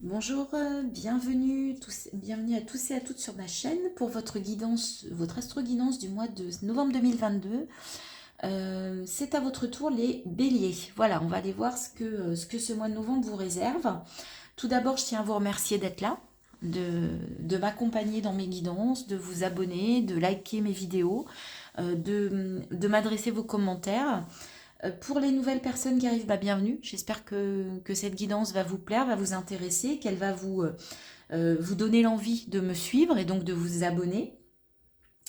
Bonjour, bienvenue à tous et à toutes sur ma chaîne pour votre guidance, votre astro-guidance du mois de novembre 2022. C'est à votre tour les béliers. Voilà, on va aller voir ce que ce mois de novembre vous réserve. Tout d'abord, je tiens à vous remercier d'être là, de m'accompagner dans mes guidances, de vous abonner, de liker mes vidéos, de m'adresser vos commentaires. Pour les nouvelles personnes qui arrivent, bienvenue. J'espère que cette guidance va vous plaire, va vous intéresser, qu'elle va vous donner l'envie de me suivre et donc de vous abonner.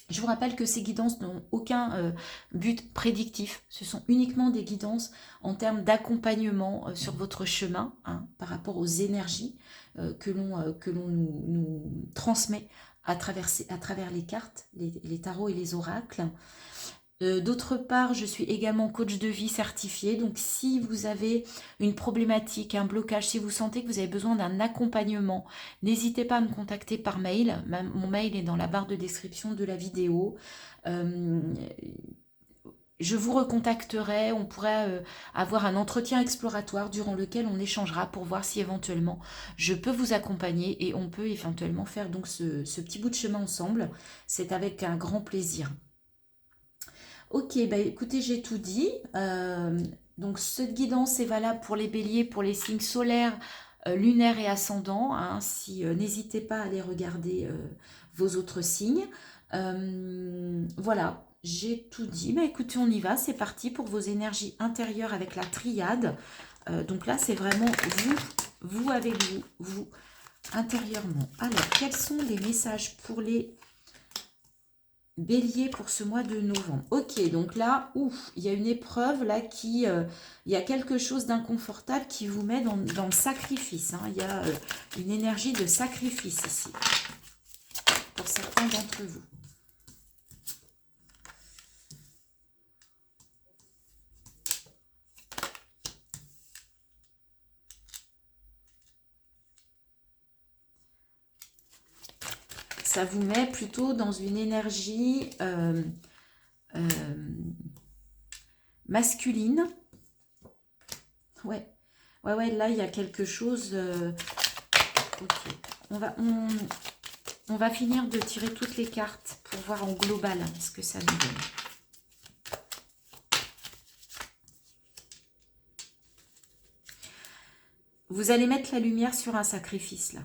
Je vous rappelle que ces guidances n'ont aucun but prédictif. Ce sont uniquement des guidances en termes d'accompagnement sur votre chemin, hein, par rapport aux énergies que l'on nous transmet à travers les cartes, les tarots et les oracles. D'autre part, je suis également coach de vie certifié. Donc, si vous avez une problématique, un blocage, si vous sentez que vous avez besoin d'un accompagnement, n'hésitez pas à me contacter par mail. Mon mail est dans la barre de description de la vidéo. Euh, je vous recontacterai. On pourrait avoir un entretien exploratoire durant lequel on échangera pour voir si éventuellement je peux vous accompagner et on peut éventuellement faire donc ce petit bout de chemin ensemble. C'est avec un grand plaisir. Ok, écoutez, j'ai tout dit. Donc cette guidance est valable pour les béliers, pour les signes solaires, lunaires et ascendants, hein. Si, n'hésitez pas à aller regarder vos autres signes. Voilà, j'ai tout dit. Écoutez, on y va, c'est parti pour vos énergies intérieures avec la triade. Donc là, c'est vraiment vous avec vous intérieurement. Alors, quels sont les messages pour les Bélier pour ce mois de novembre? Ok, donc là, ouf, il y a une épreuve là il y a quelque chose d'inconfortable qui vous met dans le sacrifice, hein. Il y a une énergie de sacrifice ici, pour certains d'entre vous. Ça vous met plutôt dans une énergie euh, masculine. Ouais, ouais, là, il y a quelque chose... ok, on va finir de tirer toutes les cartes pour voir en global ce que ça nous donne. Vous allez mettre la lumière sur un sacrifice là.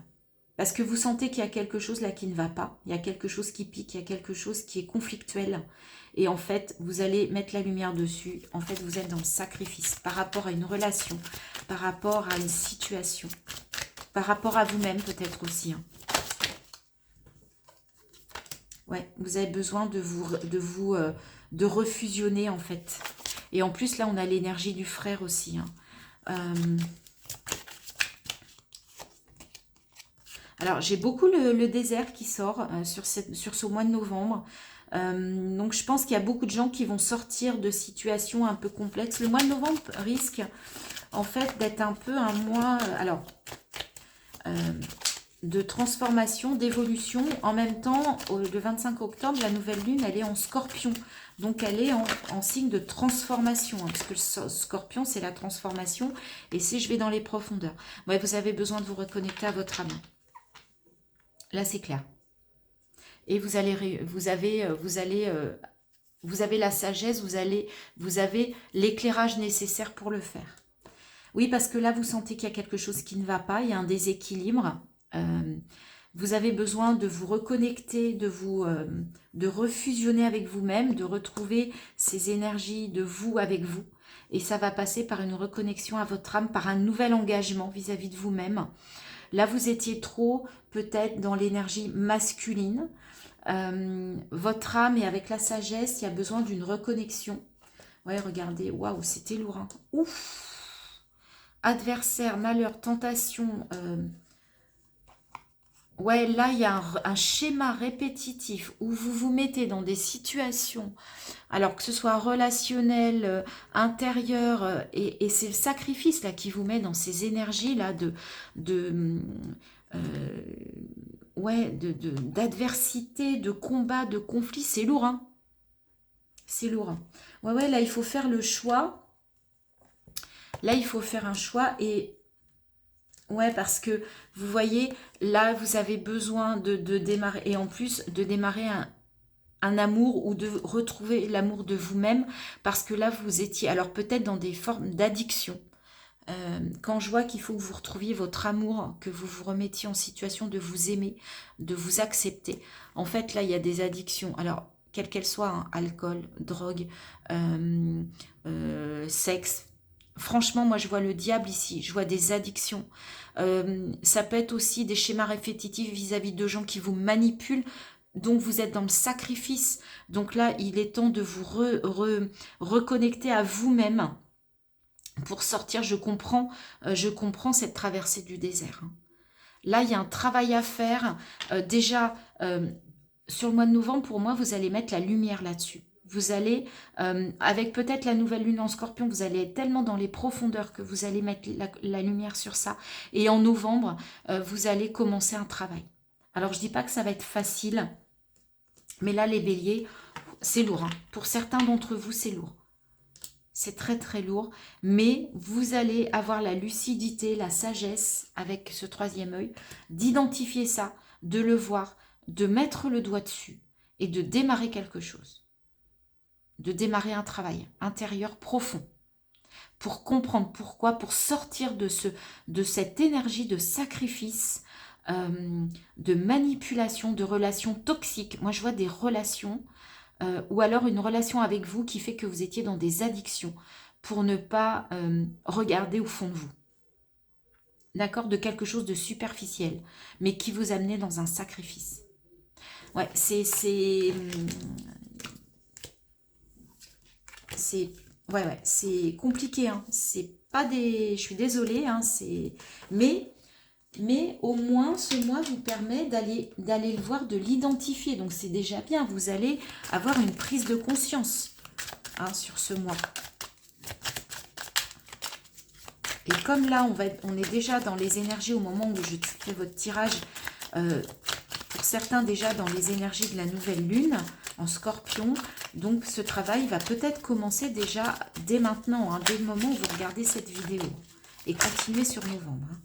Parce que vous sentez qu'il y a quelque chose là qui ne va pas. Il y a quelque chose qui pique, il y a quelque chose qui est conflictuel. Et en fait, vous allez mettre la lumière dessus. En fait, vous êtes dans le sacrifice par rapport à une relation, par rapport à une situation, par rapport à vous-même peut-être aussi, hein. Ouais, vous avez besoin de refusionner en fait. Et en plus, là, on a l'énergie du frère aussi, hein. Alors, j'ai beaucoup le désert qui sort sur ce mois de novembre. Donc, je pense qu'il y a beaucoup de gens qui vont sortir de situations un peu complexes. Le mois de novembre risque, en fait, d'être un peu un mois... de transformation, d'évolution. En même temps, le 25 octobre, la nouvelle lune, elle est en scorpion. Donc, elle est en signe de transformation, hein, parce que le scorpion, c'est la transformation. Et c'est je vais dans les profondeurs. Ouais, vous avez besoin de vous reconnecter à votre âme. Là, c'est clair. Et vous avez la sagesse, vous avez l'éclairage nécessaire pour le faire. Oui, parce que là, vous sentez qu'il y a quelque chose qui ne va pas, il y a un déséquilibre. Vous avez besoin de vous reconnecter, de refusionner avec vous-même, de retrouver ces énergies de vous avec vous. Et ça va passer par une reconnexion à votre âme, par un nouvel engagement vis-à-vis de vous-même. Là, vous étiez trop peut-être dans l'énergie masculine. Votre âme et avec la sagesse, il y a besoin d'une reconnexion. Ouais, regardez, waouh, c'était lourd, hein. Ouf. Adversaire, malheur, tentation. Ouais, là, il y a un schéma répétitif où vous vous mettez dans des situations, alors que ce soit relationnel, intérieur, et c'est le sacrifice là qui vous met dans ces énergies là de, euh, ouais, d'adversité, de combat, de conflit. C'est lourd, hein. C'est lourd, hein. Ouais, là, il faut faire le choix. Là, il faut faire un choix et Ouais, parce que vous voyez, là, vous avez besoin de démarrer, et en plus de démarrer un amour ou de retrouver l'amour de vous-même, parce que là, vous étiez, alors peut-être dans des formes d'addiction. Quand je vois qu'il faut que vous retrouviez votre amour, que vous vous remettiez en situation de vous aimer, de vous accepter. En fait, là, il y a des addictions. Alors, quelles qu'elles soient, hein, alcool, drogue, euh, sexe. Franchement, moi, je vois le diable ici. Je vois des addictions. Ça peut être aussi des schémas répétitifs vis-à-vis de gens qui vous manipulent. Donc, vous êtes dans le sacrifice. Donc là, il est temps de vous reconnecter à vous-même pour sortir. Je comprends cette traversée du désert, hein. Là, il y a un travail à faire. Déjà, sur le mois de novembre, pour moi, vous allez mettre la lumière là-dessus. Vous allez, avec peut-être la nouvelle lune en scorpion, vous allez être tellement dans les profondeurs que vous allez mettre la lumière sur ça. Et en novembre, vous allez commencer un travail. Alors, je ne dis pas que ça va être facile, mais là, les béliers, c'est lourd, hein. Pour certains d'entre vous, c'est lourd. C'est très très lourd, mais vous allez avoir la lucidité, la sagesse avec ce troisième œil, d'identifier ça, de le voir, de mettre le doigt dessus et de démarrer quelque chose, de démarrer un travail intérieur profond pour comprendre pourquoi, pour sortir de cette énergie de sacrifice, de manipulation, de relations toxiques. Moi, je vois des relations ou alors une relation avec vous qui fait que vous étiez dans des addictions pour ne pas regarder au fond de vous. D'accord? De quelque chose de superficiel, mais qui vous amenait dans un sacrifice. Ouais, c'est compliqué, hein. C'est pas des... Je suis désolée, hein, mais au moins, ce mois vous permet d'aller le voir, de l'identifier. Donc, c'est déjà bien. Vous allez avoir une prise de conscience, hein, sur ce mois. Et comme là, on est déjà dans les énergies au moment où je fais votre tirage, pour certains déjà dans les énergies de la nouvelle lune en scorpion. Donc, ce travail va peut-être commencer déjà dès maintenant, hein, dès le moment où vous regardez cette vidéo. Et continuer sur novembre, hein.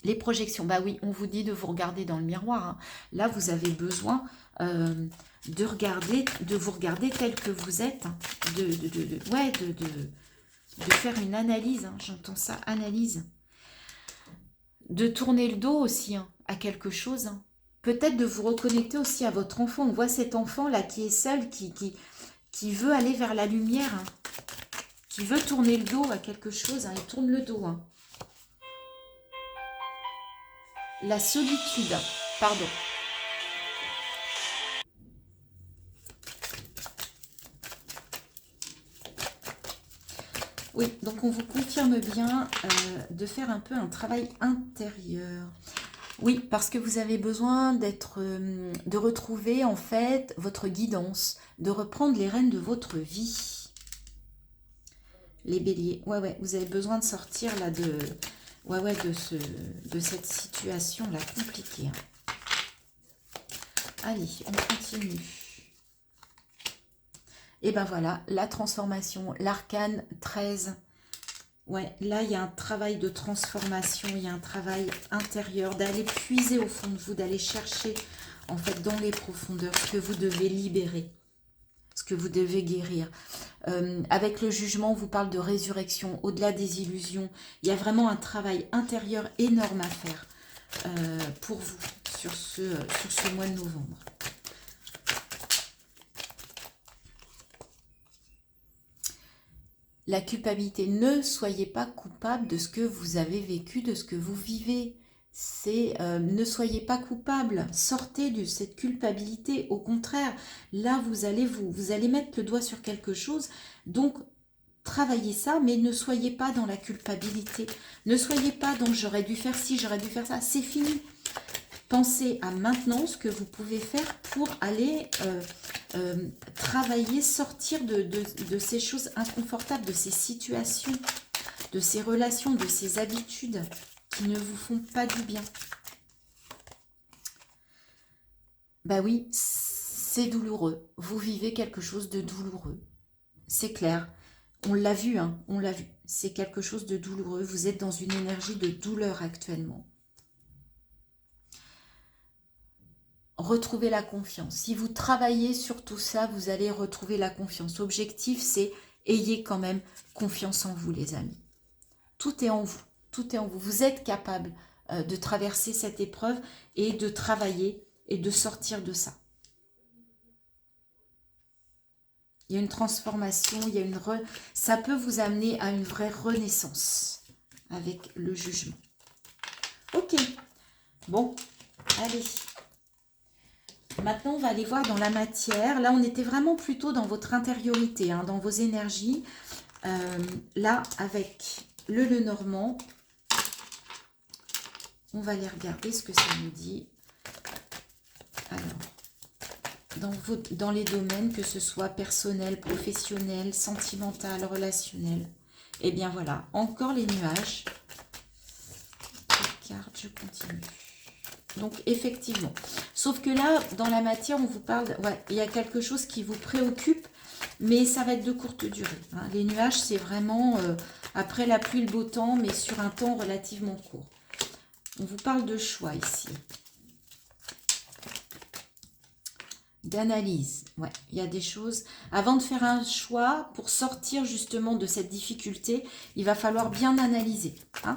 Les projections, bah oui, on vous dit de vous regarder dans le miroir, hein. Là, vous avez besoin de vous regarder tel que vous êtes, hein. De faire une analyse, hein. J'entends ça, analyse. De tourner le dos aussi, hein, à quelque chose, hein. Peut-être de vous reconnecter aussi à votre enfant. On voit cet enfant-là qui est seul, qui veut aller vers la lumière, hein, qui veut tourner le dos à quelque chose, hein. Il tourne le dos, hein. La solitude, pardon. Oui, donc on vous confirme bien de faire un peu un travail intérieur. Oui, parce que vous avez besoin de retrouver en fait votre guidance, de reprendre les rênes de votre vie. Les béliers, ouais, vous avez besoin de sortir là de cette situation là compliquée, hein. Allez, on continue. Et ben voilà, la transformation, l'arcane 13. Ouais, là, il y a un travail de transformation, il y a un travail intérieur, d'aller puiser au fond de vous, d'aller chercher, en fait, dans les profondeurs, ce que vous devez libérer, ce que vous devez guérir. Avec le jugement, on vous parle de résurrection, au-delà des illusions. Il y a vraiment un travail intérieur énorme à faire pour vous sur ce mois de novembre. La culpabilité, ne soyez pas coupable de ce que vous avez vécu, de ce que vous vivez. Ne soyez pas coupable, sortez de cette culpabilité. Au contraire, là vous allez mettre le doigt sur quelque chose. Donc travaillez ça, mais ne soyez pas dans la culpabilité. Ne soyez pas dans j'aurais dû faire ci, j'aurais dû faire ça. C'est fini. Pensez à maintenant ce que vous pouvez faire pour aller travailler, sortir de ces choses inconfortables, de ces situations, de ces relations, de ces habitudes qui ne vous font pas du bien. Bah oui, c'est douloureux. Vous vivez quelque chose de douloureux. C'est clair. On l'a vu, hein, on l'a vu. C'est quelque chose de douloureux. Vous êtes dans une énergie de douleur actuellement. Retrouvez la confiance. Si vous travaillez sur tout ça, vous allez retrouver la confiance. L'objectif, c'est ayez quand même confiance en vous, les amis. Tout est en vous. Tout est en vous. Vous êtes capable de traverser cette épreuve et de travailler et de sortir de ça. Il y a une transformation, il y a ça peut vous amener à une vraie renaissance avec le jugement. Ok, bon, allez. Maintenant, on va aller voir dans la matière. Là, on était vraiment plutôt dans votre intériorité, hein, dans vos énergies. Là, avec le Lenormand, on va aller regarder ce que ça nous dit. Alors, dans les domaines, que ce soit personnel, professionnel, sentimental, relationnel. Et bien voilà, encore les nuages. Carte, je continue. Donc effectivement, sauf que là, dans la matière, on vous parle, ouais, il y a quelque chose qui vous préoccupe, mais ça va être de courte durée. Hein. Les nuages, c'est vraiment après la pluie, le beau temps, mais sur un temps relativement court. On vous parle de choix ici. D'analyse, ouais, il y a des choses. Avant de faire un choix, pour sortir justement de cette difficulté, il va falloir bien analyser. Hein.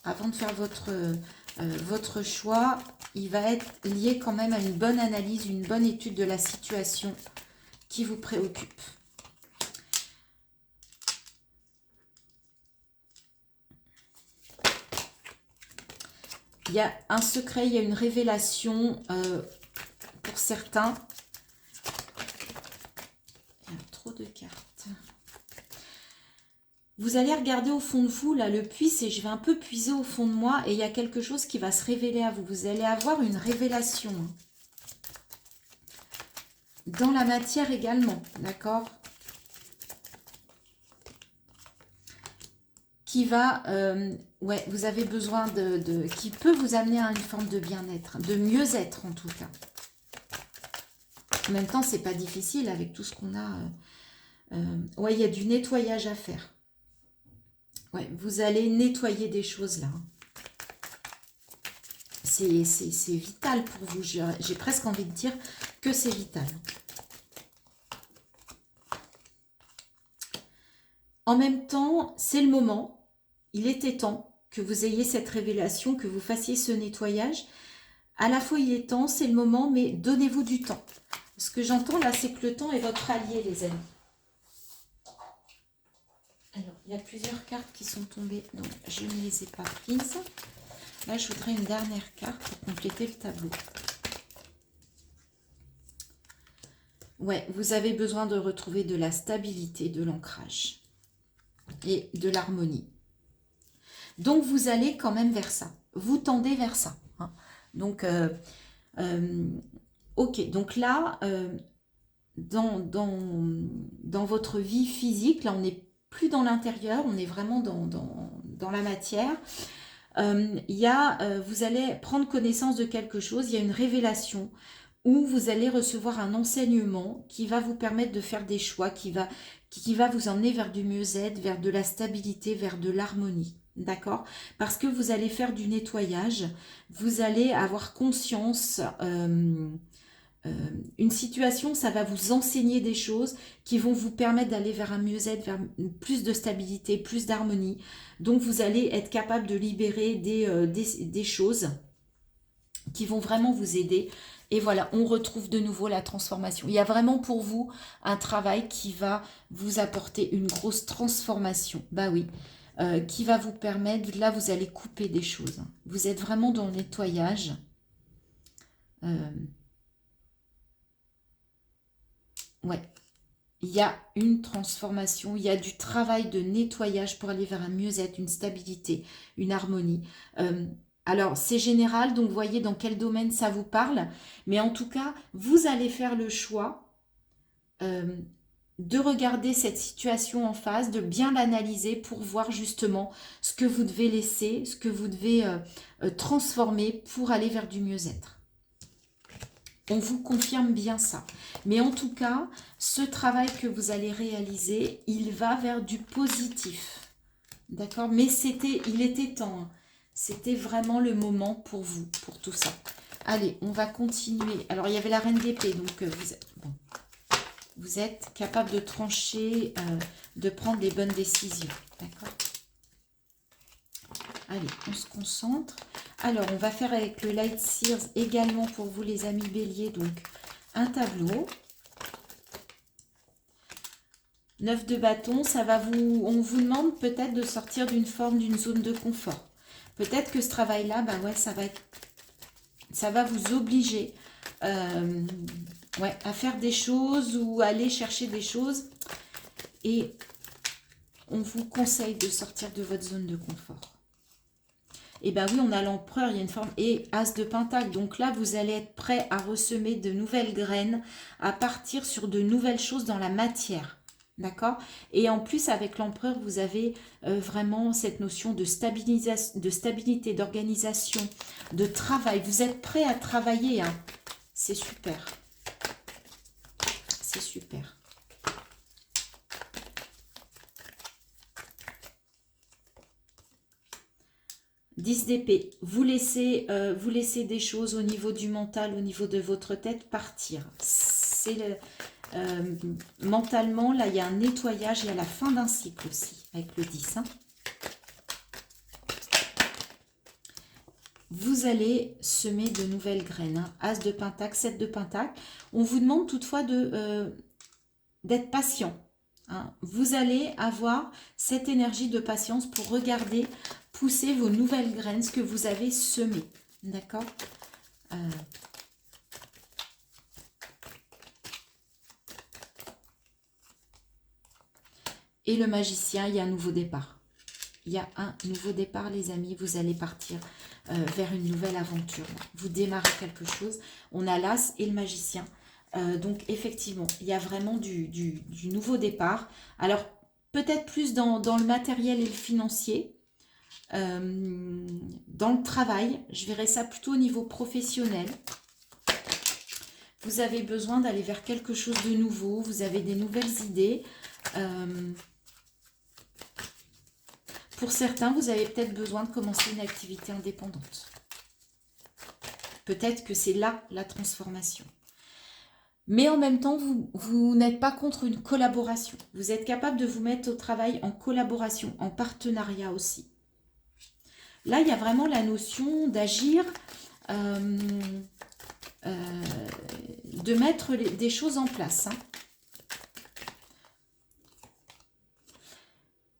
Avant de faire votre choix, il va être lié quand même à une bonne analyse, une bonne étude de la situation qui vous préoccupe. Il y a un secret, il y a une révélation pour certains. Il y a trop de cartes. Vous allez regarder au fond de vous, là, le puits, c'est je vais un peu puiser au fond de moi et il y a quelque chose qui va se révéler à vous. Vous allez avoir une révélation. Dans la matière également, d'accord? Qui va, ouais, vous avez besoin qui peut vous amener à une forme de bien-être, de mieux-être en tout cas. En même temps, c'est pas difficile avec tout ce qu'on a. Ouais, il y a du nettoyage à faire. Ouais, vous allez nettoyer des choses là. C'est vital pour vous. J'ai presque envie de dire que c'est vital. En même temps, c'est le moment. Il était temps que vous ayez cette révélation, que vous fassiez ce nettoyage. À la fois, il est temps, c'est le moment, mais donnez-vous du temps. Ce que j'entends là, c'est que le temps est votre allié, les amis. Alors, il y a plusieurs cartes qui sont tombées, donc je ne les ai pas prises. Là, je voudrais une dernière carte pour compléter le tableau. Ouais, vous avez besoin de retrouver de la stabilité, de l'ancrage et de l'harmonie. Donc, vous allez quand même vers ça. Vous tendez vers ça. Hein. Donc, ok. Donc là, dans votre vie physique, là, on n'est plus dans l'intérieur, on est vraiment dans la matière. Vous allez prendre connaissance de quelque chose, il y a une révélation où vous allez recevoir un enseignement qui va vous permettre de faire des choix, qui va vous emmener vers du mieux-être, vers de la stabilité, vers de l'harmonie. D'accord? Parce que vous allez faire du nettoyage, vous allez avoir conscience... une situation, ça va vous enseigner des choses qui vont vous permettre d'aller vers un mieux-être, vers plus de stabilité, plus d'harmonie. Donc, vous allez être capable de libérer des choses qui vont vraiment vous aider. Et voilà, on retrouve de nouveau la transformation. Il y a vraiment pour vous un travail qui va vous apporter une grosse transformation. Bah oui, qui va vous permettre, là, vous allez couper des choses. Vous êtes vraiment dans le nettoyage. Ouais, il y a une transformation, il y a du travail de nettoyage pour aller vers un mieux-être, une stabilité, une harmonie. Alors, c'est général, donc voyez dans quel domaine ça vous parle. Mais en tout cas, vous allez faire le choix de regarder cette situation en face, de bien l'analyser pour voir justement ce que vous devez laisser, ce que vous devez transformer pour aller vers du mieux-être. On vous confirme bien ça. Mais en tout cas, ce travail que vous allez réaliser, il va vers du positif. D'accord? Mais il était temps. Hein. C'était vraiment le moment pour vous, pour tout ça. Allez, on va continuer. Alors, il y avait la reine d'épée, donc vous êtes capable de trancher, de prendre les bonnes décisions. D'accord? Allez, on se concentre. Alors, on va faire avec le Light Sears également pour vous les amis béliers, donc un tableau. 9 de bâton, on vous demande peut-être de sortir d'une zone de confort. Peut-être que ce travail-là, bah ouais, ça va vous obliger à faire des choses ou aller chercher des choses. Et on vous conseille de sortir de votre zone de confort. Et bien oui, on a l'empereur, il y a une forme, et as de pentacle. Donc là, vous allez être prêt à ressemer de nouvelles graines, à partir sur de nouvelles choses dans la matière. D'accord? Et en plus, avec l'empereur, vous avez vraiment cette notion de stabilité, d'organisation, de travail. Vous êtes prêt à travailler. Hein. C'est super. C'est super. « 10 d'épée, vous laissez des choses au niveau du mental, au niveau de votre tête partir. C'est mentalement, là, il y a un nettoyage, il y a la fin d'un cycle aussi, avec le 10. Hein. Vous allez semer de nouvelles graines. Hein. As de pentacle, 7 de pentacle. On vous demande toutefois d'être patient. Hein. Vous allez avoir cette énergie de patience pour regarder, pousser vos nouvelles graines, ce que vous avez semé. D'accord? Et le magicien, il y a un nouveau départ. Il y a un nouveau départ, les amis. Vous allez partir vers une nouvelle aventure. Vous démarrez quelque chose. On a l'as et le magicien. Donc, effectivement, il y a vraiment du nouveau départ. Alors, peut-être plus dans le matériel et le financier. Dans le travail, je verrais ça plutôt au niveau professionnel. Vous avez besoin d'aller vers quelque chose de nouveau. Vous avez des nouvelles idées. Pour certains, vous avez peut-être besoin de commencer une activité indépendante. Peut-être que c'est là la transformation. Mais en même temps, vous n'êtes pas contre une collaboration. Vous êtes capable de vous mettre au travail en collaboration, en partenariat aussi. Là, il y a vraiment la notion d'agir, de mettre des choses en place. Hein.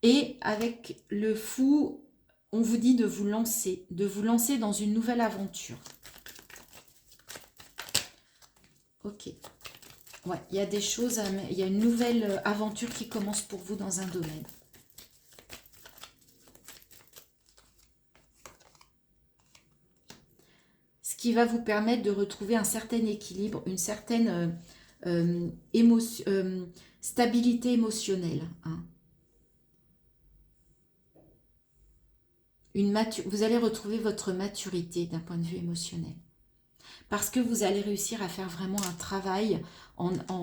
Et avec le fou, on vous dit de vous lancer dans une nouvelle aventure. Ok. Ouais, il y a des choses, il y a une nouvelle aventure qui commence pour vous dans un domaine. Ce qui va vous permettre de retrouver un certain équilibre, une certaine stabilité émotionnelle. Hein. Vous allez retrouver votre maturité d'un point de vue émotionnel. Parce que vous allez réussir à faire vraiment un travail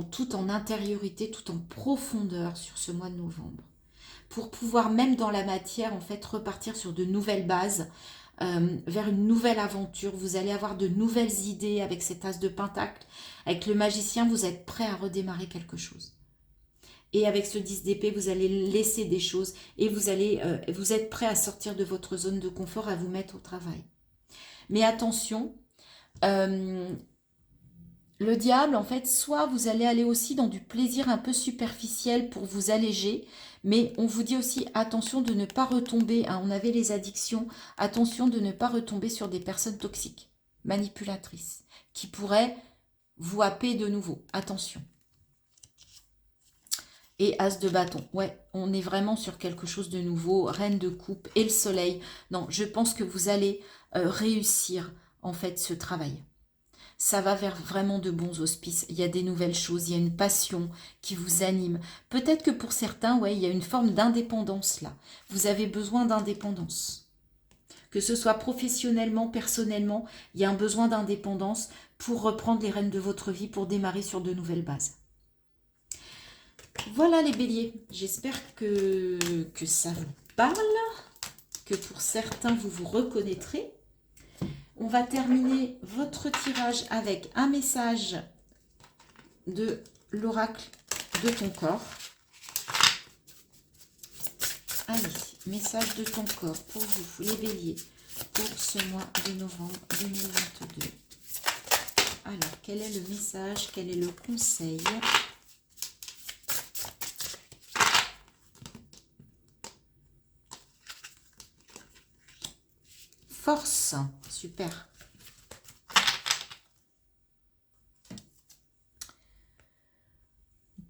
tout en intériorité, tout en profondeur sur ce mois de novembre. Pour pouvoir, même dans la matière, en fait, repartir sur de nouvelles bases, vers une nouvelle aventure. Vous allez avoir de nouvelles idées avec cet as de pentacle. Avec le magicien, vous êtes prêt à redémarrer quelque chose. Et avec ce 10 d'épée, vous allez laisser des choses et vous êtes prêt à sortir de votre zone de confort, à vous mettre au travail. Mais attention, le diable, en fait, soit vous allez aller aussi dans du plaisir un peu superficiel pour vous alléger, mais on vous dit aussi attention de ne pas retomber, hein, on avait les addictions, attention de ne pas retomber sur des personnes toxiques, manipulatrices, qui pourraient vous happer de nouveau. Attention. Et as de bâton, ouais, on est vraiment sur quelque chose de nouveau, reine de coupe et le soleil. Non, je pense que vous allez réussir en fait ce travail. Ça va vers vraiment de bons auspices. Il y a des nouvelles choses, il y a une passion qui vous anime. Peut-être que pour certains, ouais, il y a une forme d'indépendance là. Vous avez besoin d'indépendance. que ce soit professionnellement, personnellement, il y a un besoin d'indépendance pour reprendre les rênes de votre vie, pour démarrer sur de nouvelles bases. Voilà les béliers, j'espère que ça vous parle, que pour certains vous vous reconnaîtrez. On va terminer votre tirage avec un message de l'oracle de ton corps. Allez, message de ton corps pour vous, les béliers, pour ce mois de novembre 2022. Alors, quel est le message, quel est le conseil ? Force, super.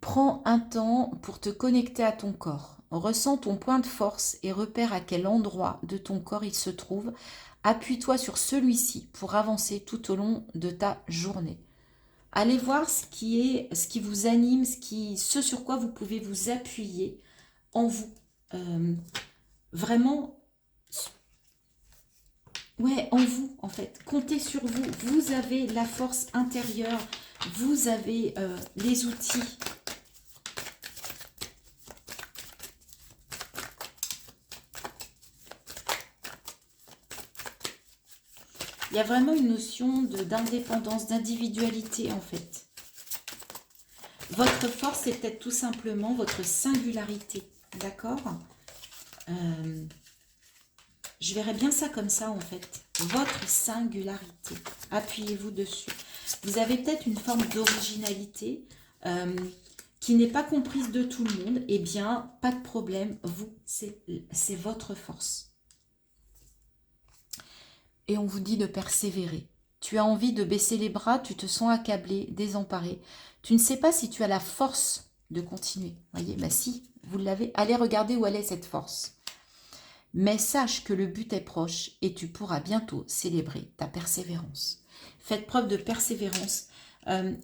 Prends un temps pour te connecter à ton corps. Ressens ton point de force et repère à quel endroit de ton corps il se trouve. Appuie-toi sur celui-ci pour avancer tout au long de ta journée. Allez voir ce qui vous anime, ce sur quoi vous pouvez vous appuyer en vous. Vraiment, ouais, en vous en fait. Comptez sur vous. Vous avez la force intérieure. Vous avez les outils. Il y a vraiment une notion d'indépendance, d'individualité en fait. Votre force, c'est peut-être tout simplement votre singularité, d'accord? Je verrais bien ça comme ça en fait. Votre singularité. Appuyez-vous dessus. Vous avez peut-être une forme d'originalité qui n'est pas comprise de tout le monde. Eh bien, pas de problème. Vous, c'est votre force. Et on vous dit de persévérer. Tu as envie de baisser les bras, tu te sens accablé, désemparé. Tu ne sais pas si tu as la force de continuer. Voyez, bah si, vous l'avez. Allez regarder où elle est cette force. Mais sache que le but est proche et tu pourras bientôt célébrer ta persévérance. Faites preuve de persévérance.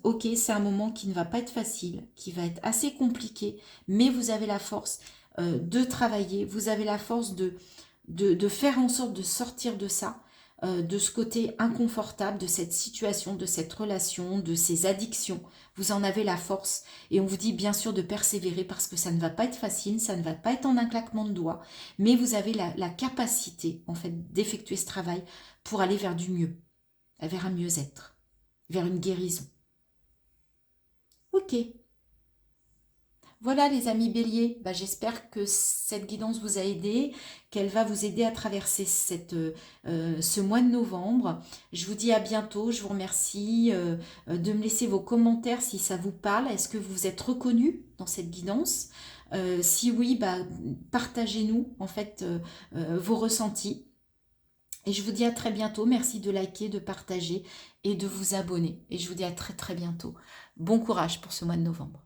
Ok, c'est un moment qui ne va pas être facile, qui va être assez compliqué, mais vous avez la force de travailler, vous avez la force de faire en sorte de sortir de ça, de ce côté inconfortable, de cette situation, de cette relation, de ces addictions. Vous en avez la force et on vous dit bien sûr de persévérer parce que ça ne va pas être facile, ça ne va pas être en un claquement de doigts, mais vous avez la capacité en fait d'effectuer ce travail pour aller vers du mieux, vers un mieux-être, vers une guérison. Ok. Voilà les amis béliers, bah, j'espère que cette guidance vous a aidé, qu'elle va vous aider à traverser ce mois de novembre. Je vous dis à bientôt, je vous remercie de me laisser vos commentaires si ça vous parle. Est-ce que vous êtes reconnu dans cette guidance? Si oui, bah, partagez-nous en fait vos ressentis. Et je vous dis à très bientôt, merci de liker, de partager et de vous abonner. Et je vous dis à très très bientôt. Bon courage pour ce mois de novembre.